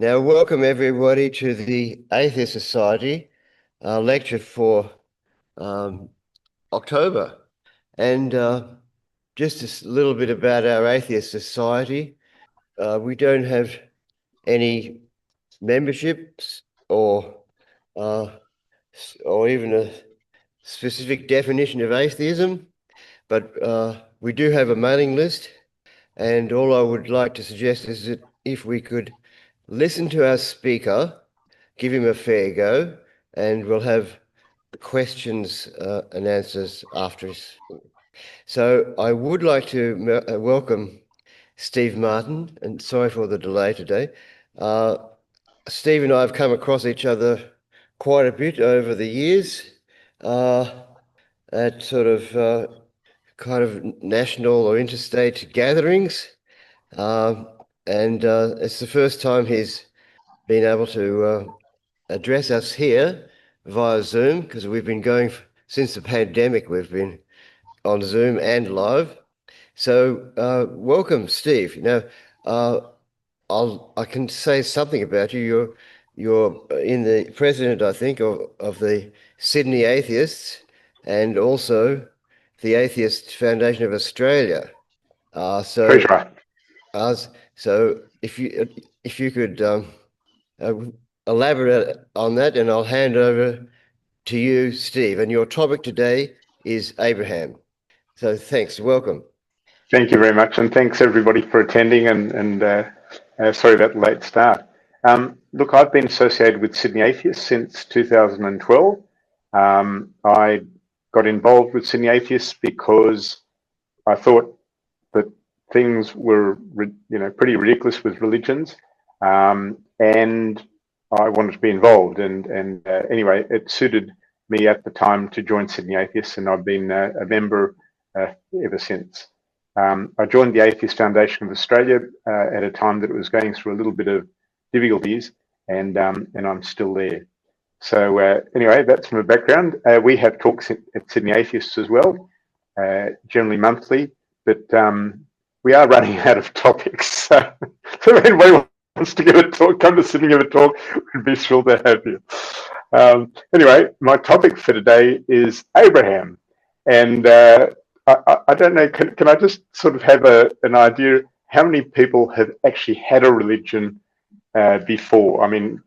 Now, welcome everybody to the Atheist Society lecture for um, October. And just little bit about our Atheist Society. We don't have any memberships uh, or even a specific definition of atheism, but we do have a mailing list. And all I would like to suggest is that if we could listen to our speaker, give him a fair go, and we'll have questions and answers after. So I would like to welcome Steve Marton, and sorry for the delay today. Uh, Steve and I have come across each other quite a bit over the years uh, at sort of kind of national or interstate gatherings. And it's the first time he's been able to address us here via Zoom, because we've been going since the pandemic, we've been on Zoom and live. So welcome, Steve. Now, uh, I can say something about you. You're in the president, I think, of the Sydney Atheists and also the Atheist Foundation of Australia. Uh, so Treasurer. so if you could uh, elaborate on that, and I'll hand over to you, Steve. And your topic today is Abraham. So thanks. Welcome. Thank you very much, and thanks everybody for attending. And sorry about the late start. Look, I've been associated with Sydney Atheists since 2012. I got involved with Sydney Atheists because I thought that things were, pretty ridiculous with religions, and I wanted to be involved. And anyway, it suited me at the time to join Sydney Atheists, and I've been a member ever since. I joined the Atheist Foundation of Australia at a time that it was going through a little bit of difficulties, and I'm still there. So anyway, that's my background. We have talks at Sydney Atheists as well, generally monthly, but we are running out of topics. So if anybody wants to give a talk, come to Sydney and give a talk, we'd be thrilled to have you. Anyway, my topic for today is Abraham. And I don't know, can I just sort of have an idea how many people have actually had a religion before? I mean,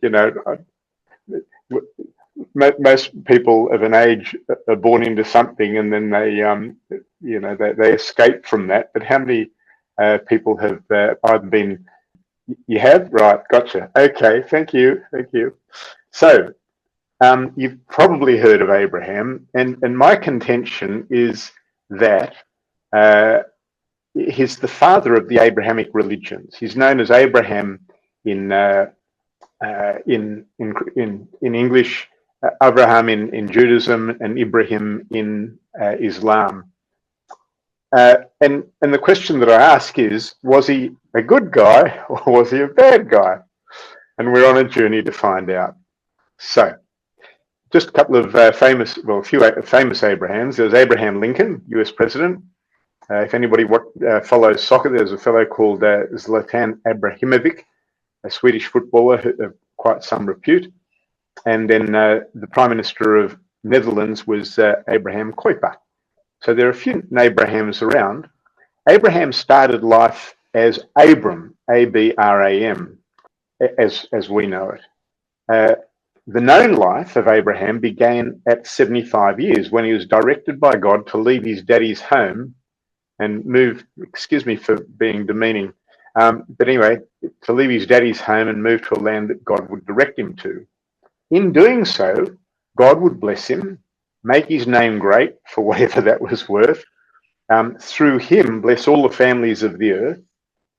most people of an age are born into something, and then they escape from that. But how many people have either been? You have, right? Gotcha. Okay, thank you. So you've probably heard of Abraham, and my contention is that he's the father of the Abrahamic religions. He's known as Abraham in English, Abraham in Judaism, and Ibrahim in Islam. And the question that I ask is, was he a good guy or was he a bad guy? And we're on a journey to find out. So, just a couple of a few famous Abrahams. There's Abraham Lincoln, US President. If anybody follows soccer, there's a fellow called Zlatan Ibrahimovic, a Swedish footballer of quite some repute. And then the Prime Minister of Netherlands was Abraham Kuyper. So there are a few Abrahams around. Abraham started life as Abram, Abram, as we know it. The known life of Abraham began at 75 years when he was directed by God to leave his daddy's home and move, excuse me for being demeaning, but anyway, to leave his daddy's home and move to a land that God would direct him to. In doing so, God would bless him, make his name great for whatever that was worth, through him bless all the families of the earth.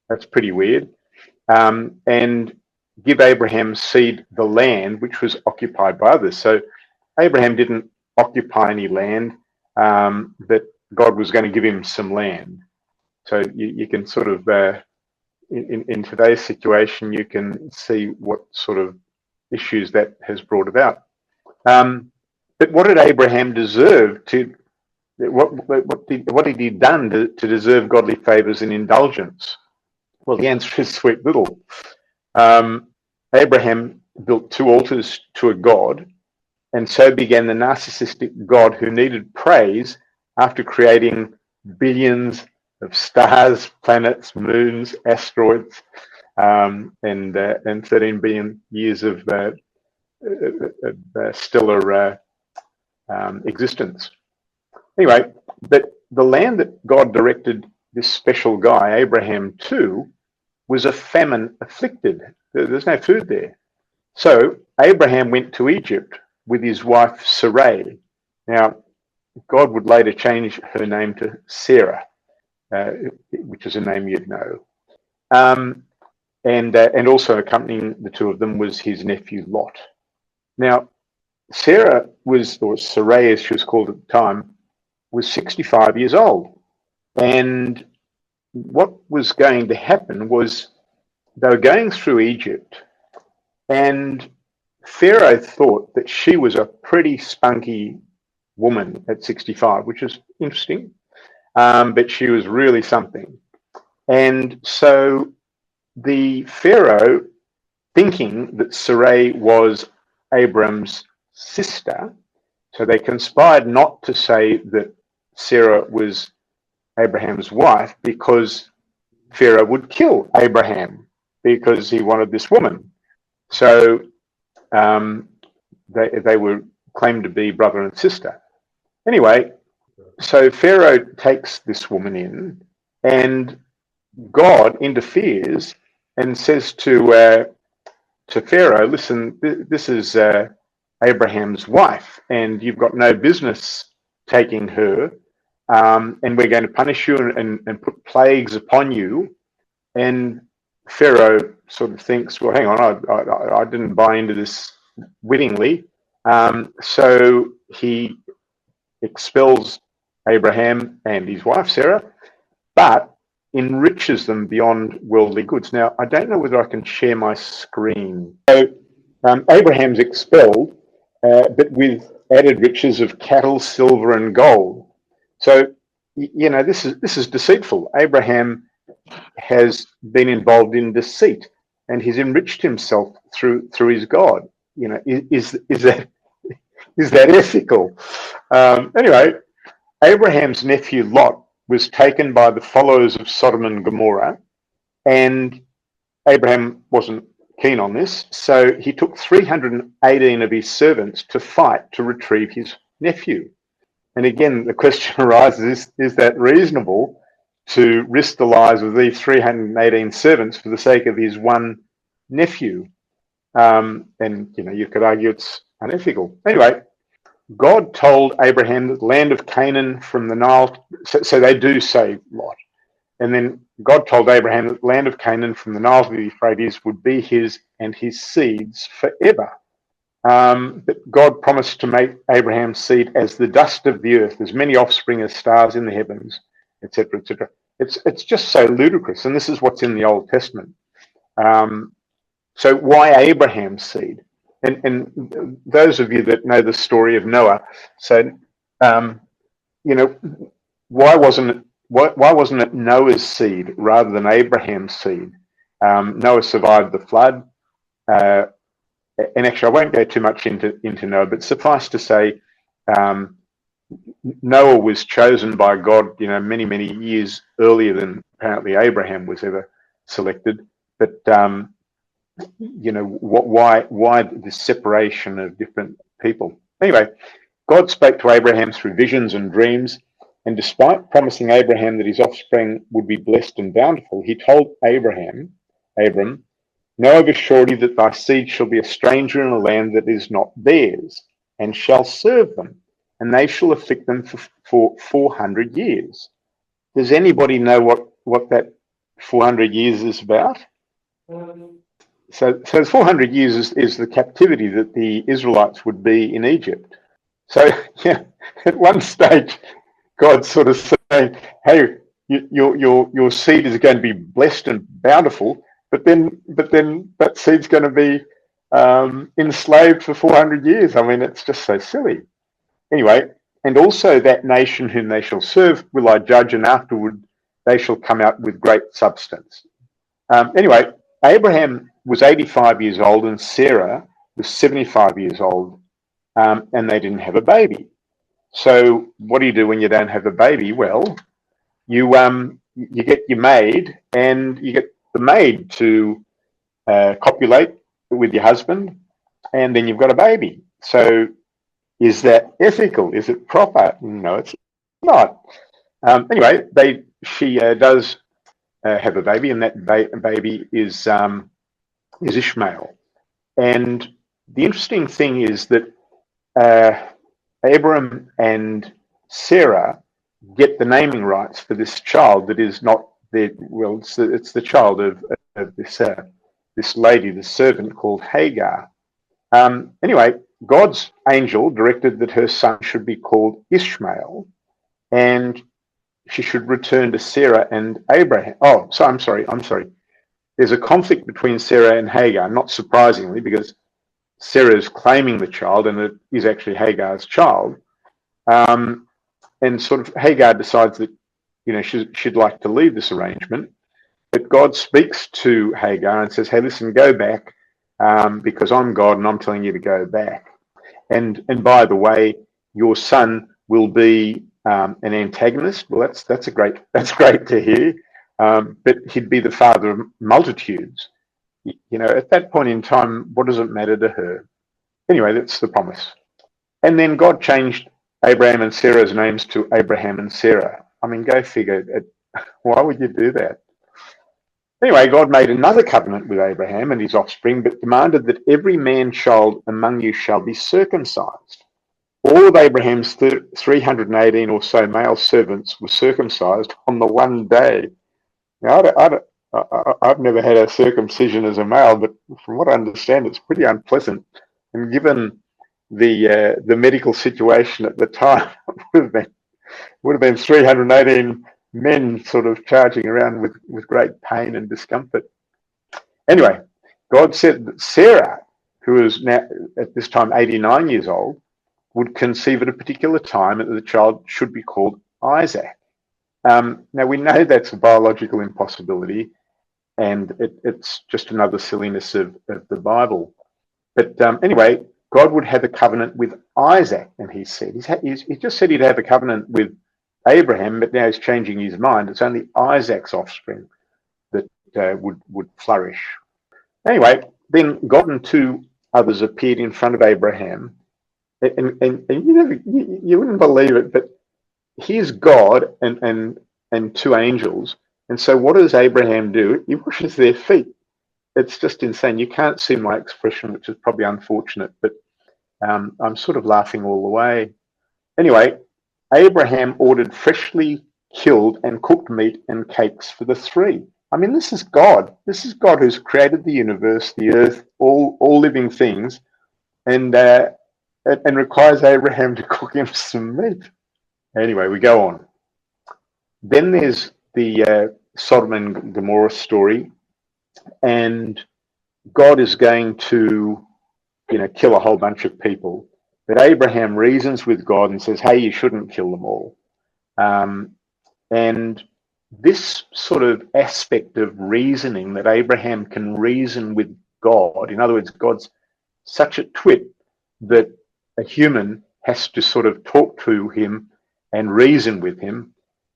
That's pretty weird. And give Abraham's seed the land which was occupied by others. So Abraham didn't occupy any land, but God was going to give him some land. So you can sort of, in today's situation, you can see what sort of issues that has brought about. But what did Abraham deserve to? What had he done to deserve godly favors and indulgence? Well, the answer is sweet little. Abraham built 2 altars to a god, and so began the narcissistic God who needed praise after creating billions of stars, planets, moons, asteroids, and 13 billion years of stellar existence. Anyway, but the land that God directed this special guy, Abraham, to was a famine afflicted. There's no food there. So Abraham went to Egypt with his wife Sarai. Now, God would later change her name to Sarah, which is a name you'd know. And also accompanying the two of them was his nephew Lot. Now, Sarah was, or Sarai as she was called at the time, was 65 years old. And what was going to happen was they were going through Egypt, and Pharaoh thought that she was a pretty spunky woman at 65, which is interesting, but she was really something. And so the Pharaoh, thinking that Sarai was Abram's sister, so they conspired not to say that Sarah was Abraham's wife, because Pharaoh would kill Abraham because he wanted this woman. So they were claimed to be brother and sister. Anyway, so Pharaoh takes this woman in, and God interferes and says to Pharaoh, listen, this is Abraham's wife, and you've got no business taking her, and we're going to punish you and put plagues upon you. And Pharaoh sort of thinks, well, hang on, I didn't buy into this wittingly. So he expels Abraham and his wife, Sarah, but enriches them beyond worldly goods. Now, I don't know whether I can share my screen. So Abraham's expelled, but with added riches of cattle, silver, and gold. So, you know, this is deceitful. Abraham has been involved in deceit, and he's enriched himself through his God. You know, is that ethical? Anyway, Abraham's nephew Lot was taken by the followers of Sodom and Gomorrah, and Abraham wasn't keen on this, so he took 318 of his servants to fight to retrieve his nephew. And again, the question arises, is that reasonable to risk the lives of these 318 servants for the sake of his one nephew? And, you know, you could argue it's unethical. Anyway, God told Abraham that the land of Canaan from the Nile, so they do say Lot. And then God told Abraham that the land of Canaan from the Nile to the Euphrates would be his and his seeds forever. But God promised to make Abraham's seed as the dust of the earth, as many offspring as stars in the heavens, etc., etc. It's just so ludicrous, and this is what's in the Old Testament. So why Abraham's seed? And those of you that know the story of Noah, so you know, why wasn't it Noah's seed rather than Abraham's seed? Noah survived the flood. And actually, I won't go too much into Noah, but suffice to say, Noah was chosen by God, you know, many, many years earlier than apparently Abraham was ever selected. But you know, why the separation of different people? Anyway, God spoke to Abraham through visions and dreams, and despite promising Abraham that his offspring would be blessed and bountiful, he told Abram, know of a surety that thy seed shall be a stranger in a land that is not theirs, and shall serve them, and they shall afflict them for 400 years. Does anybody know what that 400 years is about? So 400 years is the captivity that the Israelites would be in Egypt. So yeah, at one stage, God's sort of saying, "Hey, your seed is going to be blessed and bountiful," but then that seed's going to be enslaved for 400 years. I mean, it's just so silly. Anyway, and also that nation whom they shall serve will I judge, and afterward they shall come out with great substance. Anyway, Abraham was 85 years old and Sarah was 75 years old, and they didn't have a baby. So what do you do when you don't have a baby? Well, you get your maid, and you get the maid to copulate with your husband, and then you've got a baby. So is that ethical? Is it proper? No, it's not. Anyway, she does have a baby, and that baby is Ishmael. And the interesting thing is that Abram and Sarah get the naming rights for this child that is not their, well, it's the child of this lady, this servant called Hagar. Anyway, God's angel directed that her son should be called Ishmael, and she should return to Sarah and Abraham. Oh, so I'm sorry. There's a conflict between Sarah and Hagar, not surprisingly, because Sarah is claiming the child, and it is actually Hagar's child. And sort of Hagar decides that, she'd like to leave this arrangement, but God speaks to Hagar and says, "Hey, listen, go back, because I'm God and I'm telling you to go back. And by the way, your son will be an antagonist." Well, that's great to hear. But he'd be the father of multitudes. At that point in time, what does it matter to her? Anyway, that's the promise. And then God changed Abraham and Sarah's names to Abraham and Sarah. I mean, go figure. Why would you do that? Anyway, God made another covenant with Abraham and his offspring, but demanded that every man-child among you shall be circumcised. All of Abraham's 318 or so male servants were circumcised on the one day. Now, I've never had a circumcision as a male, but from what I understand, it's pretty unpleasant. And given the medical situation at the time, it would have been 318 men sort of charging around with great pain and discomfort. Anyway, God said that Sarah, who is now at this time 89 years old, would conceive at a particular time, and that the child should be called Isaac. Now, we know that's a biological impossibility, and it's just another silliness of the Bible. But anyway, God would have a covenant with Isaac, and he said, he just said he'd have a covenant with Abraham, but now he's changing his mind. It's only Isaac's offspring that would flourish. Anyway, then God and two others appeared in front of Abraham, and you wouldn't believe it, but here's God and two angels. And so what does Abraham do? He washes their feet. It's just insane. You can't see my expression, which is probably unfortunate, but I'm sort of laughing all the way. Anyway, Abraham ordered freshly killed and cooked meat and cakes for the three. I mean, this is God. This is God who's created the universe, the earth, all living things, and requires Abraham to cook him some meat. Anyway, we go on. Then there's the Sodom and Gomorrah story, and God is going to, kill a whole bunch of people. But Abraham reasons with God and says, "Hey, you shouldn't kill them all." And this sort of aspect of reasoning, that Abraham can reason with God, in other words, God's such a twit that a human has to sort of talk to him and reason with him.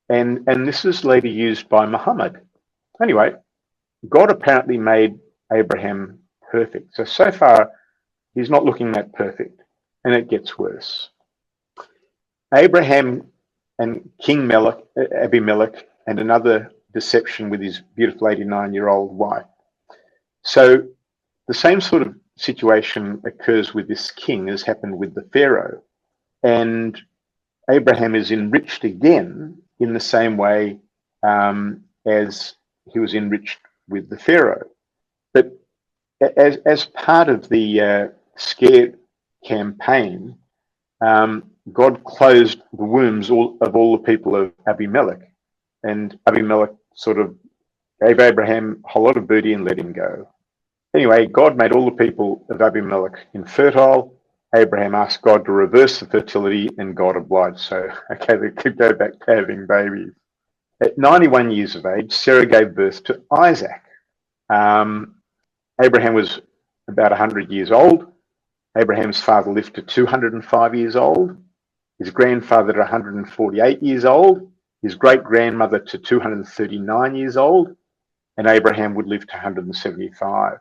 And this is later used by Muhammad. Anyway, God apparently made Abraham perfect. So far, he's not looking that perfect, and it gets worse. Abraham and King Abimelech, and another deception with his beautiful 89-year-old wife. So the same sort of situation occurs with this king as happened with the Pharaoh. And Abraham is enriched again in the same way as he was enriched with the Pharaoh. But as part of the scare campaign, God closed the wombs of all the people of Abimelech. And Abimelech sort of gave Abraham a whole lot of booty and let him go. Anyway, God made all the people of Abimelech infertile. Abraham asked God to reverse the fertility, and God obliged. So, okay, they could go back to having babies. At 91 years of age, Sarah gave birth to Isaac. Abraham was about 100 years old. Abraham's father lived to 205 years old. His grandfather to 148 years old. His great-grandmother to 239 years old. And Abraham would live to 175.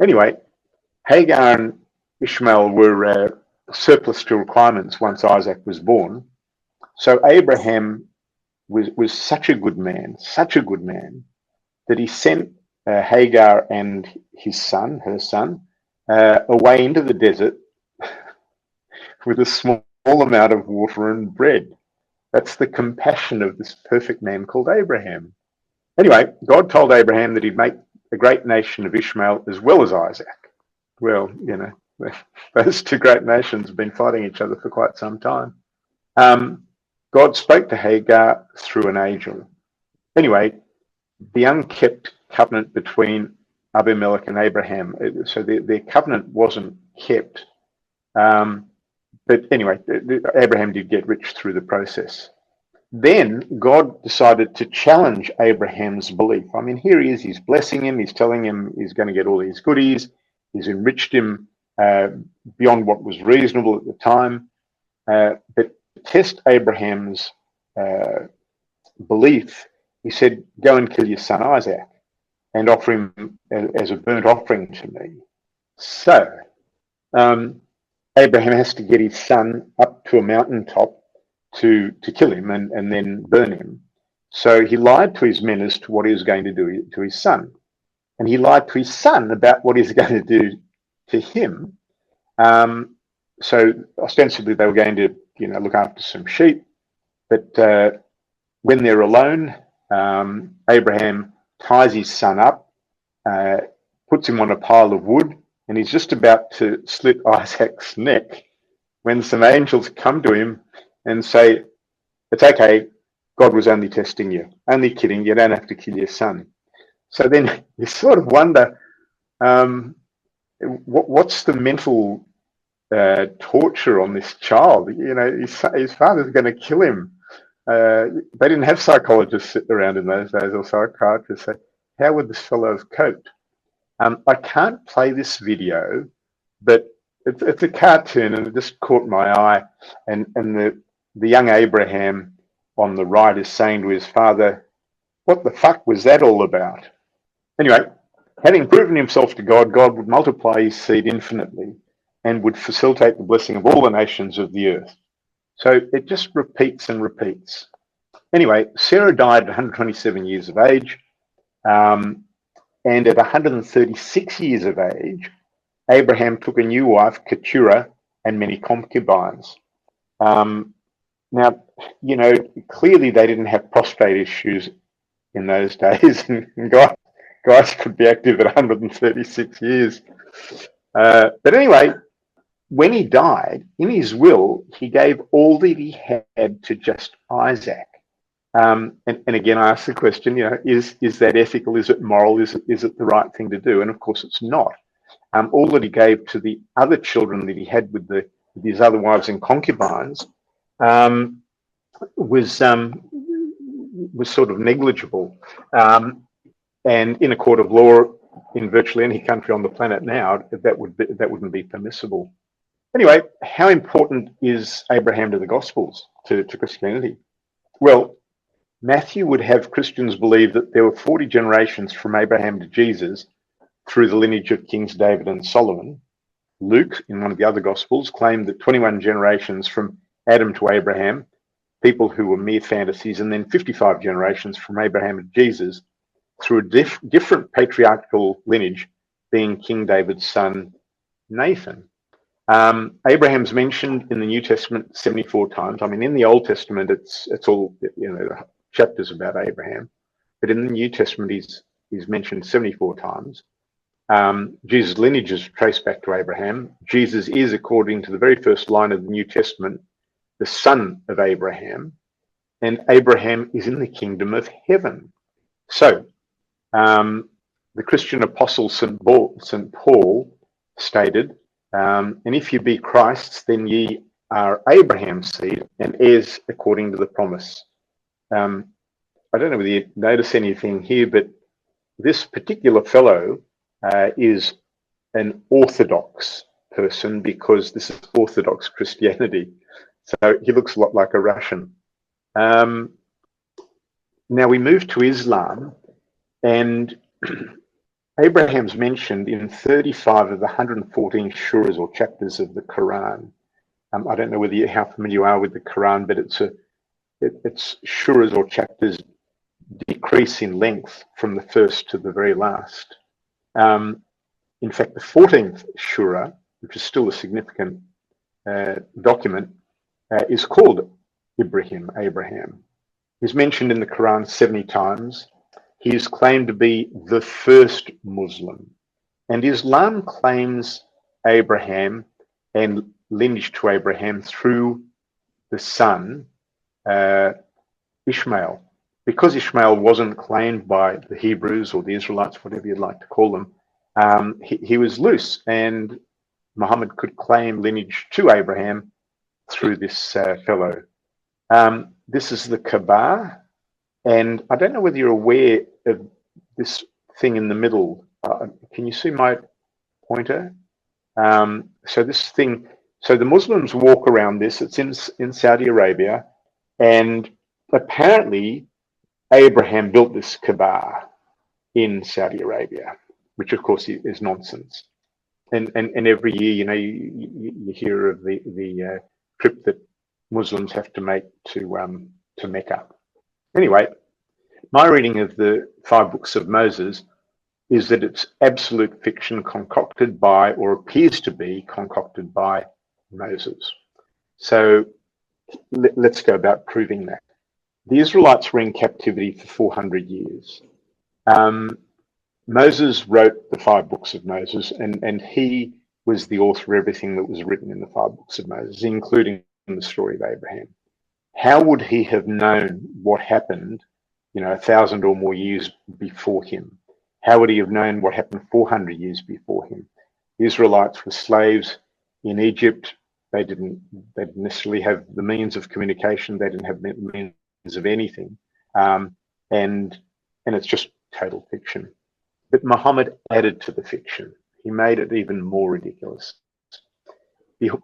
Anyway, Hagar and Ishmael were surplus to requirements once Isaac was born. So Abraham was such a good man, that he sent Hagar and her son, away into the desert with a small amount of water and bread. That's the compassion of this perfect man called Abraham. Anyway, God told Abraham that he'd make a great nation of Ishmael as well as Isaac. Well, those two great nations have been fighting each other for quite some time. God spoke to Hagar through an angel. Anyway, the unkept covenant between Abimelech and Abraham, so their covenant wasn't kept. But anyway, Abraham did get rich through the process. Then God decided to challenge Abraham's belief. I mean, here he is, he's blessing him, he's telling him he's going to get all these goodies, he's enriched him beyond what was reasonable at the time. But to test Abraham's belief, he said, go and kill your son Isaac and offer him as a burnt offering to me. So Abraham has to get his son up to a mountaintop to kill him and then burn him. So he lied to his men as to what he was going to do to his son. And he lied to his son about what he's going to do to him. So ostensibly they were going to, look after some sheep. But when they're alone, Abraham ties his son up, puts him on a pile of wood, and he's just about to slit Isaac's neck when some angels come to him and say, it's okay, God was only testing you, only kidding, you don't have to kill your son. So then you sort of wonder, what's the mental torture on this child? His father's going to kill him. They didn't have psychologists sitting around in those days or psychiatrists. So how would this fellow have coped? I can't play this video, but it's a cartoon and it just caught my eye. And the young Abraham on the right is saying to his father, what the fuck was that all about? Anyway, having proven himself to God, God would multiply his seed infinitely and would facilitate the blessing of all the nations of the earth. So it just repeats and repeats. Anyway, Sarah died at 127 years of age. And at 136 years of age, Abraham took a new wife, Keturah, and many concubines. Now, clearly they didn't have prostate issues in those days, and guys could be active at 136 years. But anyway, when he died, in his will, he gave all that he had to just Isaac. And again, I ask the question, is that ethical? Is it moral? Is it the right thing to do? And of course, it's not. All that he gave to the other children that he had with his other wives and concubines was sort of negligible. And in a court of law, in virtually any country on the planet now, that wouldn't be permissible. Anyway, how important is Abraham to the Gospels, to Christianity? Well, Matthew would have Christians believe that there were 40 generations from Abraham to Jesus through the lineage of Kings David and Solomon. Luke, in one of the other Gospels, claimed that 21 generations from Adam to Abraham, people who were mere fantasies, and then 55 generations from Abraham to Jesus through a different patriarchal lineage, being King David's son, Nathan. Abraham's mentioned in the New Testament 74 times. I mean, in the Old Testament, it's all, chapters about Abraham, but in the New Testament, he's mentioned 74 times. Jesus' lineage is traced back to Abraham. Jesus is, according to the very first line of the New Testament, the son of Abraham, and Abraham is in the kingdom of heaven. So, the Christian apostle St. Paul stated, and if you be Christ's, then ye are Abraham's seed and heirs according to the promise. I don't know whether you notice anything here, but this particular fellow is an Orthodox person, because this is Orthodox Christianity. So he looks a lot like a Russian. Now we move to Islam, and Abraham's mentioned in 35 of the 114 suras or chapters of the Quran. I don't know how familiar you are with the Quran, but it's suras or chapters decrease in length from the first to the very last. In fact, the 14th surah, which is still a significant document, is called Abraham. He's mentioned in the Quran 70 times. He is claimed to be the first Muslim. And Islam claims Abraham and lineage to Abraham through the son, Ishmael. Because Ishmael wasn't claimed by the Hebrews or the Israelites, whatever you'd like to call them, he was loose, and Muhammad could claim lineage to Abraham through this fellow. This is the Kaaba, and I don't know whether you're aware of this thing in the middle. Can you see my pointer? So the Muslims walk around this. It's in Saudi Arabia, and apparently Abraham built this Kaaba in Saudi Arabia, which of course is nonsense. And every year, you hear of the trip that Muslims have to make to Mecca. Anyway, my reading of the 5 books of Moses is that it's absolute fiction concocted by, or appears to be concocted by, Moses. So let's go about proving that. The Israelites were in captivity for 400 years. Moses wrote the 5 books of Moses, and he was the author of everything that was written in the 5 books of Moses, including the story of Abraham. How would he have known what happened, 1,000 or more years before him? How would he have known what happened 400 years before him? The Israelites were slaves in Egypt. They didn't necessarily have the means of communication. They didn't have means of anything. And it's just total fiction. But Muhammad added to the fiction. He made it even more ridiculous.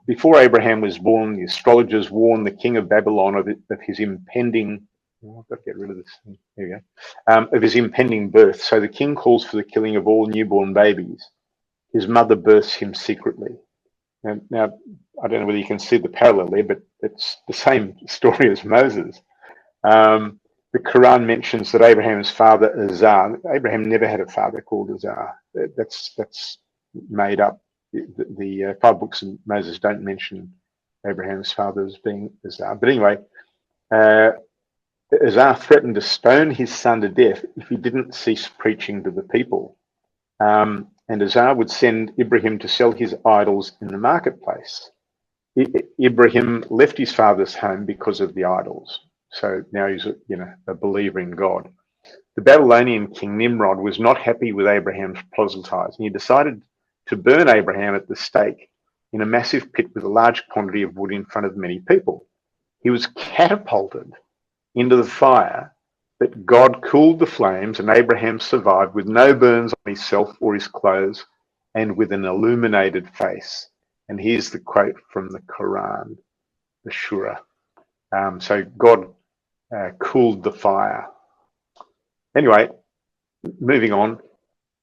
Before Abraham was born, the astrologers warned the king of Babylon of his impending. I've got to get rid of this thing. There you go. Of his impending birth. So the king calls for the killing of all newborn babies. His mother births him secretly. Now, I don't know whether you can see the parallel there, but it's the same story as Moses. The Quran mentions that Abraham's father, Azar, Abraham never had a father called Azar. That's made up. The 5 books of Moses don't mention Abraham's father as being Azar. But anyway, Azar threatened to stone his son to death if he didn't cease preaching to the people. And Azar would send Ibrahim to sell his idols in the marketplace. Ibrahim left his father's home because of the idols. So now he's a believer in God. The Babylonian king Nimrod was not happy with Abraham's proselytizing. He decided to burn Abraham at the stake in a massive pit with a large quantity of wood in front of many people. He was catapulted into the fire, but God cooled the flames, and Abraham survived with no burns on himself or his clothes, and with an illuminated face. And here's the quote from the Quran, the Surah. So God cooled the fire. Anyway, moving on.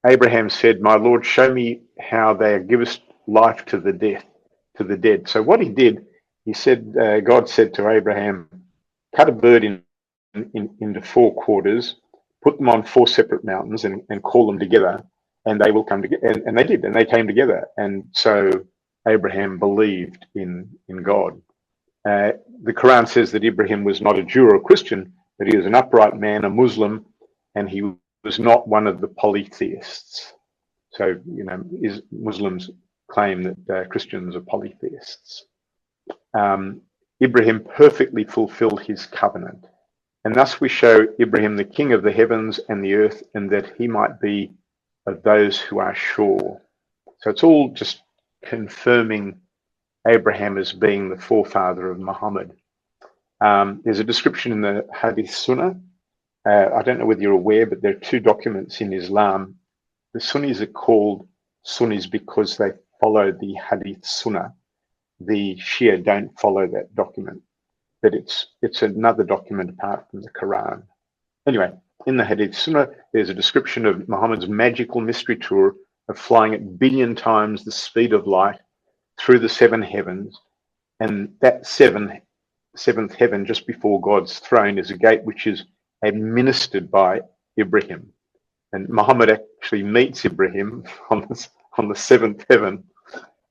Abraham said, "My Lord, show me how they givest life to the dead." So what he did, he said, God said to Abraham, "Cut a bird into 4 quarters, put them on 4 separate mountains, and call them together, and they will come together." And they did, and they came together. And so Abraham believed in God. The Quran says that Ibrahim was not a Jew or a Christian, but he was an upright man, a Muslim, and he was not one of the polytheists. So, Muslims claim that Christians are polytheists. Ibrahim perfectly fulfilled his covenant. And thus we show Ibrahim the king of the heavens and the earth, and that he might be of those who are sure. So it's all just confirming Abraham as being the forefather of Muhammad. There's a description in the Hadith Sunnah. I don't know whether you're aware, but there are 2 documents in Islam the Sunnis are called Sunnis because they follow the Hadith Sunnah. The Shia don't follow that document, but it's another document apart from the Quran. Anyway, in the Hadith Sunnah, there's a description of Muhammad's magical mystery tour of flying at 1,000,000,000 times the speed of light through the seven heavens, and that seventh heaven, just before God's throne, is a gate which is administered by Ibrahim. And Muhammad actually meets Ibrahim on the seventh heaven,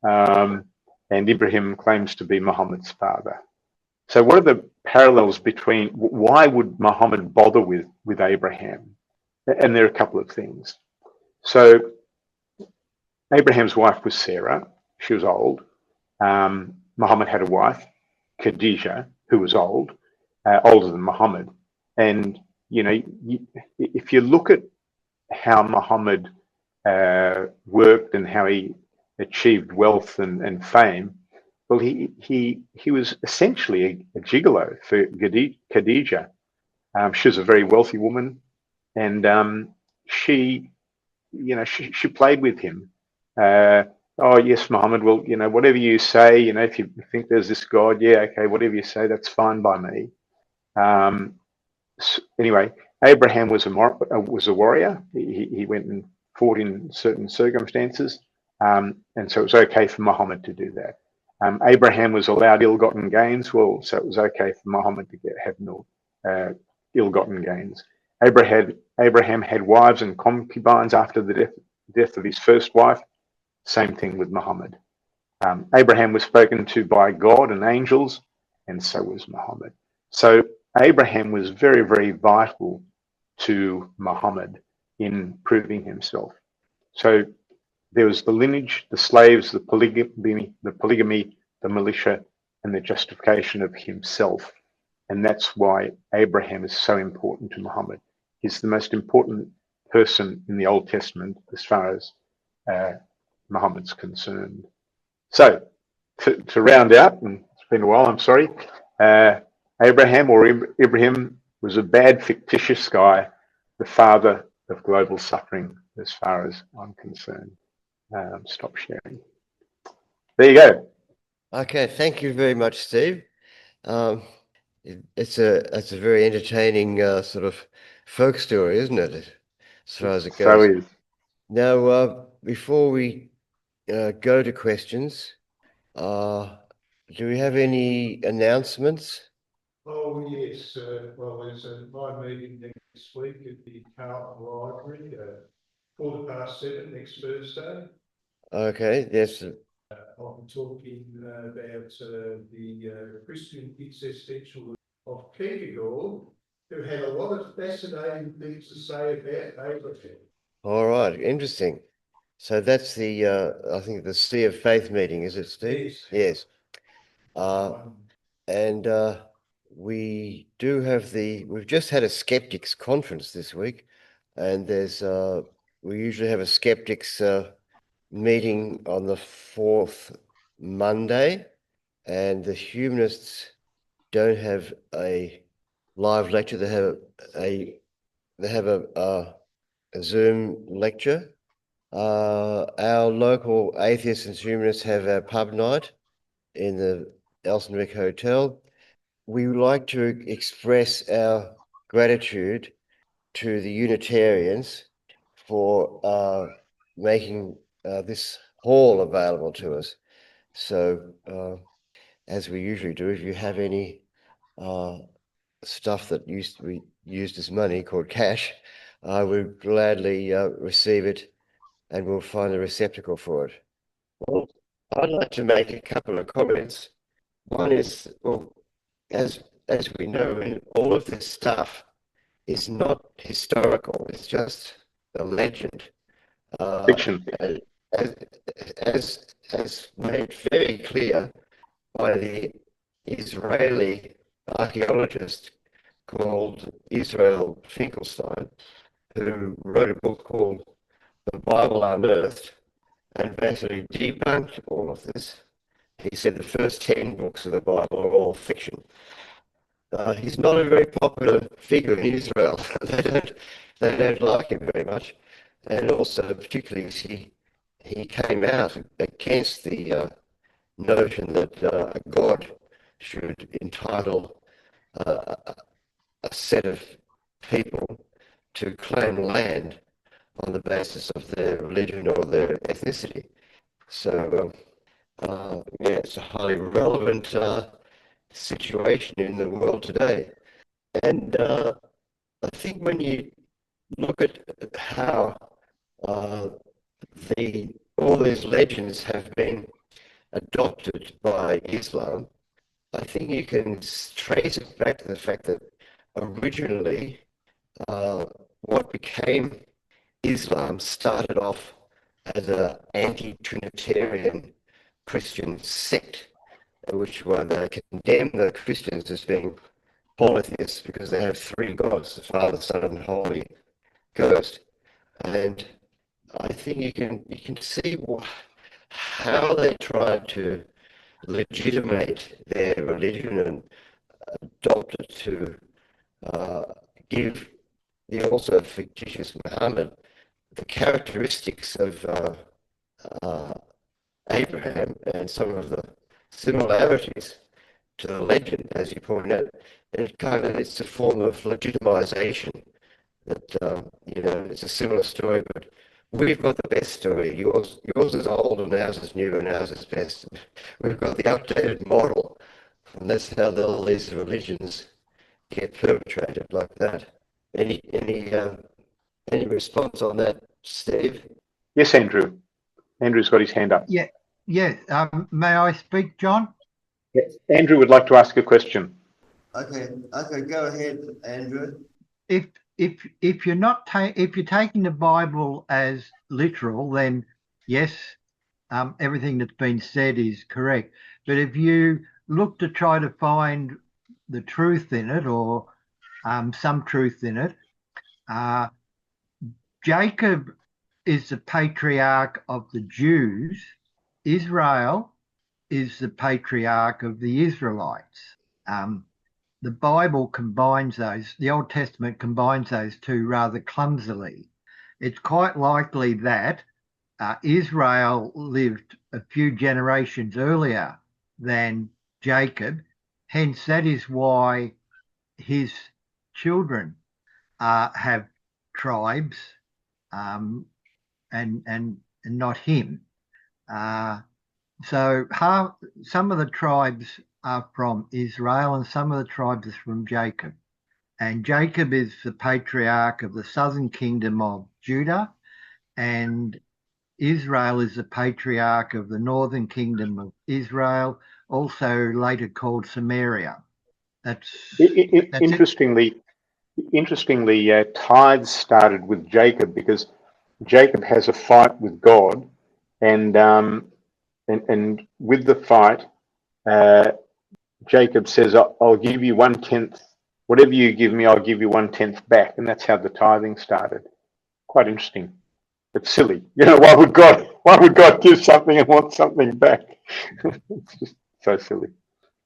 and Ibrahim claims to be Muhammad's father. So what are the parallels between, why would Muhammad bother with Abraham? And there are a couple of things. So Abraham's wife was Sarah. She was old. Muhammad had a wife, Khadijah, who was old, older than Muhammad. And, if you look at how Muhammad worked and how he achieved wealth and fame, well, he was essentially a gigolo for Khadijah. She was a very wealthy woman, and she played with him. Oh yes, Muhammad. Well, whatever you say, if you think there's this God, yeah, okay, whatever you say, that's fine by me. Anyway, Abraham was a warrior. He went and fought in certain circumstances, and so it was okay for Muhammad to do that. Abraham was allowed ill-gotten gains. Well, so it was okay for Muhammad to have no ill-gotten gains. Abraham had wives and concubines after the death of his first wife. Same thing with Muhammad. Abraham was spoken to by God and angels, and so was Muhammad. So Abraham was very, very vital to Muhammad in proving himself. So there was the lineage, the slaves, the polygamy, the militia, and the justification of himself. And that's why Abraham is so important to Muhammad. He's the most important person in the Old Testament as far as Muhammad's concerned. So to round out, and it's been a while, I'm sorry, Abraham or Ibrahim was a bad, fictitious guy, the father of global suffering, as far as I'm concerned. Stop sharing. There you go. Okay, thank you very much, Steve. It's a very entertaining sort of folk story, isn't it? As far as it goes. So is. Now, before we go to questions, do we have any announcements? Oh, yes. Well, there's my meeting next week at the Carlton Library, 7:15 next Thursday. Okay, yes. I'm talking about the Christian existential of Kierkegaard, who had a lot of fascinating things to say about Abraham. All right, interesting. So that's the, I think the Sea of Faith meeting, is it, Steve? Yes. And we do have we've just had a skeptics conference this week, and we usually have a skeptics meeting on the fourth Monday, and the humanists don't have a live lecture. They have a Zoom lecture. Our local atheists and humanists have our pub night in the Elsenwick Hotel. We would like to express our gratitude to the Unitarians for making this hall available to us. So, as we usually do, if you have any stuff that used to be used as money called cash, I would gladly receive it, and we'll find a receptacle for it. Well, I'd like to make a couple of comments. One is, well, as we know, all of this stuff is not historical. It's just a legend. Fiction. As made very clear by the Israeli archaeologist called Israel Finkelstein, who wrote a book called The Bible Unearthed, and basically debunked all of this. He said the first 10 books of the Bible are all fiction. He's not a very popular figure in Israel. They don't like him very much. and also particularly he came out against the notion that God should entitle a set of people to claim land on the basis of their religion or their ethnicity. So, yeah, it's a highly relevant situation in the world today. And I think when you look at how uh, all these legends have been adopted by Islam, I think you can trace it back to the fact that originally what became Islam started off as an anti-Trinitarian Christian sect, which were they condemned the Christians as being polytheists because they have three gods, the Father, Son, and Holy Ghost. And I think you can see how they tried to legitimate their religion and adopt it to uh, give the also fictitious Muhammad the characteristics of uh, Abraham and some of the similarities to the legend, as you point out. And it's a form of legitimization that it's a similar story, but we've got the best story. Yours is old, and ours is new, and ours is best. We've got the updated model, and that's how all these religions get perpetrated like that. Any response on that, Steve? Yes, Andrew. Andrew's got his hand up. Yeah, yeah. May I speak, John? Yes. Andrew would like to ask a question. Okay, go ahead, Andrew. If you're not if you're taking the Bible as literal, then yes, everything that's been said is correct. But if you look to try to find the truth in it, or some truth in it, Jacob is the patriarch of the Jews. Israel is the patriarch of the Israelites. The Bible combines those, the Old Testament combines those two rather clumsily. It's quite likely that Israel lived a few generations earlier than Jacob. Hence, that is why his children have tribes, and not him. So some of the tribes are from Israel and some of the tribes are from Jacob. And Jacob is the patriarch of the southern kingdom of Judah, and Israel is the patriarch of the northern kingdom of Israel, also later called Samaria. That's interestingly, tithes started with Jacob because Jacob has a fight with God, and with the fight, Jacob says, "I'll give you 1/10. Whatever you give me, I'll give you 1/10 back," and that's how the tithing started. Quite interesting. It's silly, Why would God give something and want something back? It's just so silly.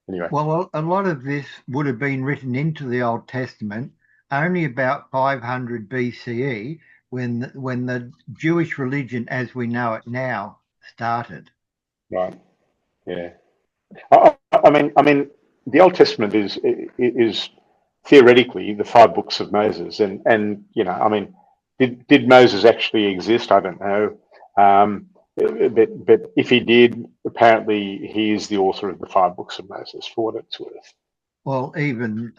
Anyway. Well, a lot of this would have been written into the Old Testament only about 500 BCE when the Jewish religion as we know it now started. Right. Yeah. I mean, the Old Testament is theoretically the five books of Moses, and did Moses actually exist? I don't know. But if he did, apparently he is the author of the five books of Moses, for what it's worth. Well, even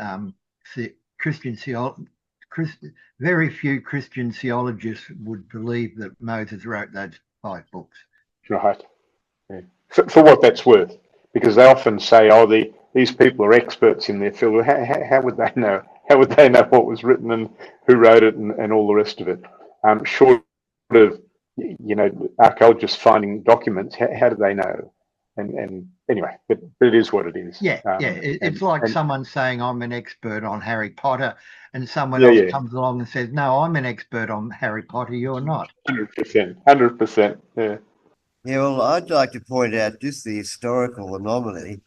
very few Christian theologists would believe that Moses wrote those five books. Right. Yeah. For what that's worth, because they often say, "Oh, these people are experts in their field." How would they know? How would they know what was written and who wrote it and all the rest of it? Short of archaeologists finding documents, how do they know? And anyway, but it is what it is. Yeah, it's like someone saying I'm an expert on Harry Potter, and someone else comes along and says, "No, I'm an expert on Harry Potter. You're not." 100%. Yeah. Yeah, well, I'd like to point out just the historical anomaly.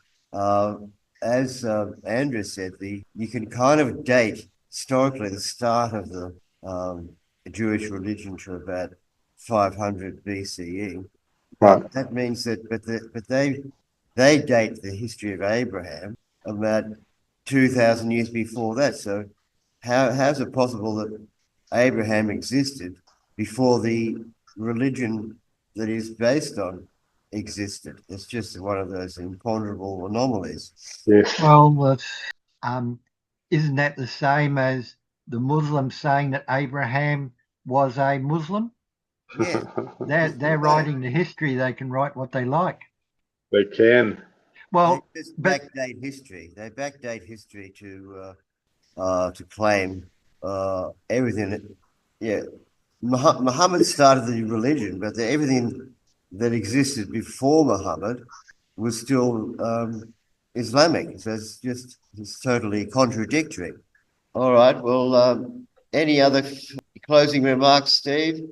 As Andrew said, you can kind of date historically the start of the Jewish religion to about 500 BCE. Right. That means that, but they date the history of Abraham about 2,000 years before that. So how's it possible that Abraham existed before the religion that is based on existed? It's just one of those imponderable anomalies. Yes. Well, isn't that the same as the Muslims saying that Abraham was a Muslim? Yeah, They're writing the history. They can write what they like. They can. they Well, just but backdate history. They backdate history to claim everything. Yeah, Muhammad started the religion, but everything that existed before Muhammad was still Islamic. So it's totally contradictory. All right. Well, any other closing remarks, Steve?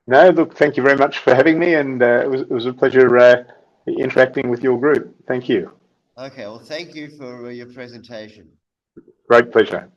No, look, thank you very much for having me, and it was a pleasure interacting with your group. Thank you. Okay. Well, thank you for your presentation. Great pleasure.